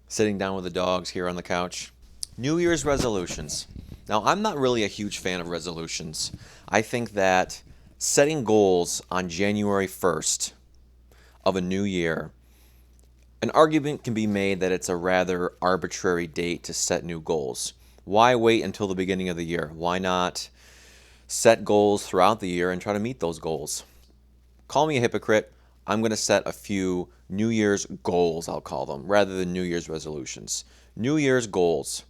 sitting down with the dogs here on the couch. New Year's resolutions. Now, I'm not really a huge fan of resolutions. I think that setting goals on January 1st of a new year, an argument can be made that it's a rather arbitrary date to set new goals. Why wait until the beginning of the year? Why not set goals throughout the year and try to meet those goals? Call me a hypocrite. I'm going to set a few New Year's goals, I'll call them, rather than New Year's resolutions. New Year's goals.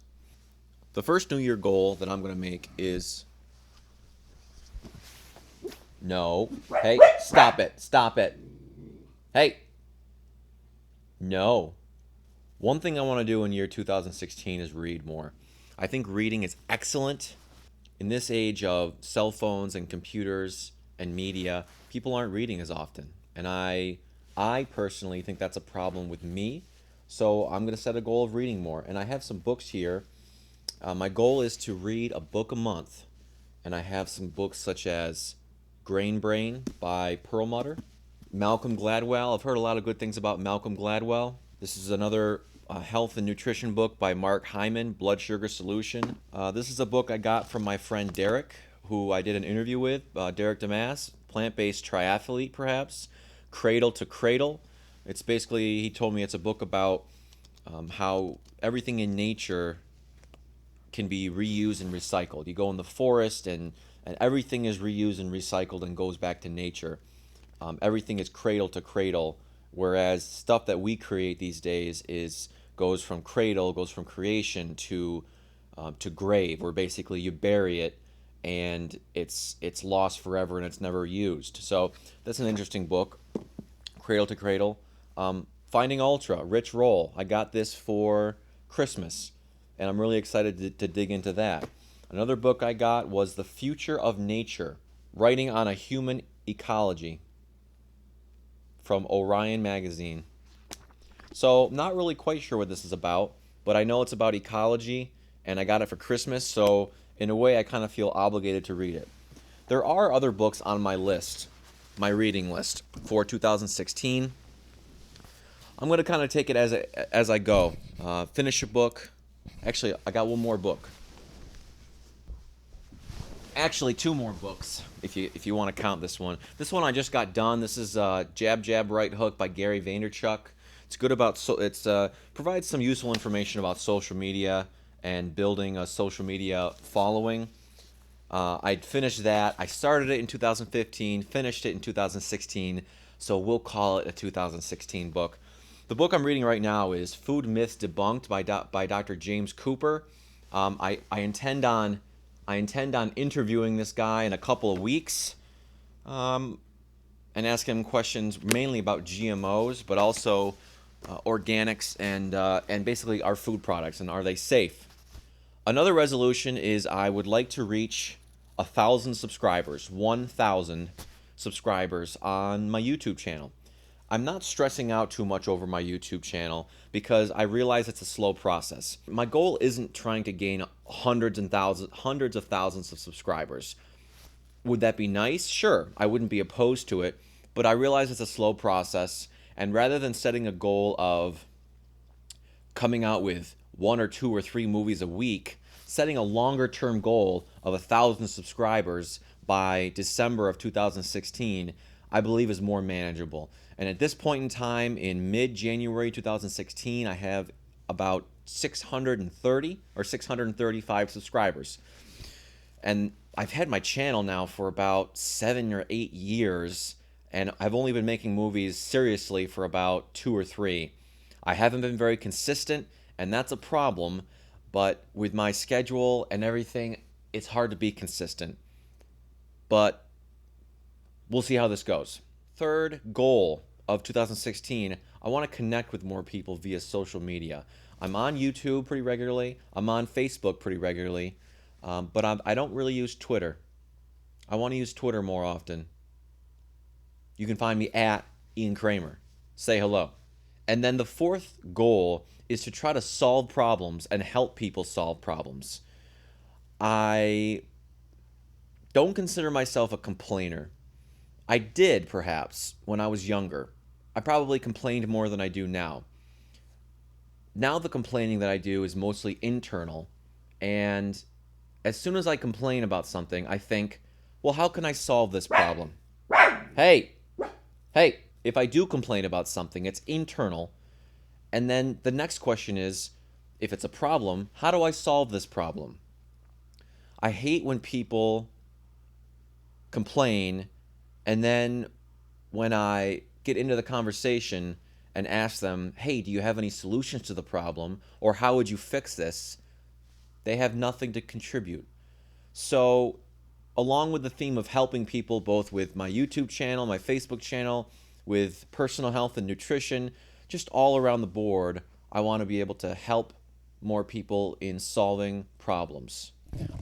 The first New Year goal that I'm going to make is no. Hey, stop it. Stop it. Hey. No. One thing I want to do in year 2016 is read more. I think reading is excellent. In this age of cell phones and computers and media, people aren't reading as often. And I personally think that's a problem with me. So I'm going to set a goal of reading more. And I have some books here. My goal is to read a book a month. And I have some books such as Grain Brain by Perlmutter, Malcolm Gladwell. I've heard a lot of good things about Malcolm Gladwell. This is another health and nutrition book by Mark Hyman, Blood Sugar Solution. This is a book I got from my friend Derek, who I did an interview with, Derek Damas, plant-based triathlete perhaps, Cradle to Cradle. It's basically, he told me it's a book about how everything in nature can be reused and recycled. You go in the forest and everything is reused and recycled and goes back to nature. Everything is cradle to cradle, whereas stuff that we create these days goes from cradle, goes from creation to grave, where basically you bury it and it's lost forever and it's never used. So that's an interesting book, Cradle to Cradle. Finding Ultra, Rich Roll. I got this for Christmas, and I'm really excited to dig into that. Another book I got was The Future of Nature, Writing on a Human Ecology, from Orion Magazine. So, not really quite sure what this is about, but I know it's about ecology, and I got it for Christmas, so in a way I kind of feel obligated to read it. There are other books on my list, my reading list for 2016. I'm going to kind of take it as I go. Finish a book. Actually, I got one more book. Actually, two more books, if you want to count this one. This one I just got done. This is Jab Jab Right Hook by Gary Vaynerchuk. It's good about provides some useful information about social media and building a social media following. I'd finished that. I started it in 2015, finished it in 2016, so we'll call it a 2016 book. The book I'm reading right now is Food Myths Debunked by Dr. James Cooper. I intend on interviewing this guy in a couple of weeks, and ask him questions mainly about GMOs, but also organics and basically our food products and are they safe. Another resolution is I would like to reach 1,000 subscribers, 1,000 subscribers on my YouTube channel. I'm not stressing out too much over my YouTube channel because I realize it's a slow process. My goal isn't trying to gain hundreds of thousands of subscribers. Would that be nice? Sure, I wouldn't be opposed to it, but I realize it's a slow process, and rather than setting a goal of coming out with 1 or 2 or 3 movies a week, setting a longer term goal of 1,000 subscribers by December of 2016, I believe is more manageable. And at this point in time, in mid-January 2016, I have about 630 or 635 subscribers. And I've had my channel now for about 7 or 8 years, and I've only been making movies seriously for about 2 or 3. I haven't been very consistent, and that's a problem, but with my schedule and everything, it's hard to be consistent. But we'll see how this goes. Third goal of 2016, I want to connect with more people via social media. I'm on YouTube pretty regularly. I'm on Facebook pretty regularly. But I don't really use Twitter. I want to use Twitter more often. You can find me at Ian Kramer. Say hello. And then the fourth goal is to try to solve problems and help people solve problems. I don't consider myself a complainer. I did, perhaps, when I was younger. I probably complained more than I do now. Now the complaining that I do is mostly internal. And as soon as I complain about something, I think, well, how can I solve this problem? Hey, hey, if I do complain about something, it's internal. And then the next question is, if it's a problem, how do I solve this problem? I hate when people complain and then when I get into the conversation and ask them, hey, do you have any solutions to the problem? Or how would you fix this? They have nothing to contribute. So, along with the theme of helping people both with my YouTube channel, my Facebook channel, with personal health and nutrition, just all around the board, I want to be able to help more people in solving problems.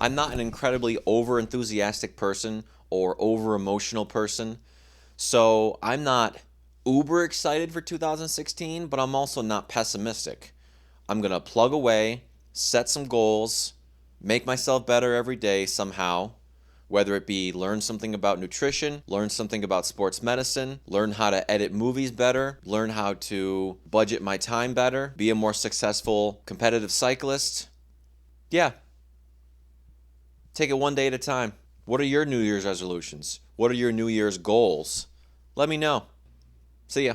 I'm not an incredibly over-enthusiastic person or over-emotional person, so I'm not uber excited for 2016, but I'm also not pessimistic. I'm going to plug away, set some goals, make myself better every day somehow, whether it be learn something about nutrition, learn something about sports medicine, learn how to edit movies better, learn how to budget my time better, be a more successful competitive cyclist. Yeah, take it one day at a time. What are your New Year's resolutions? What are your New Year's goals? Let me know. See ya.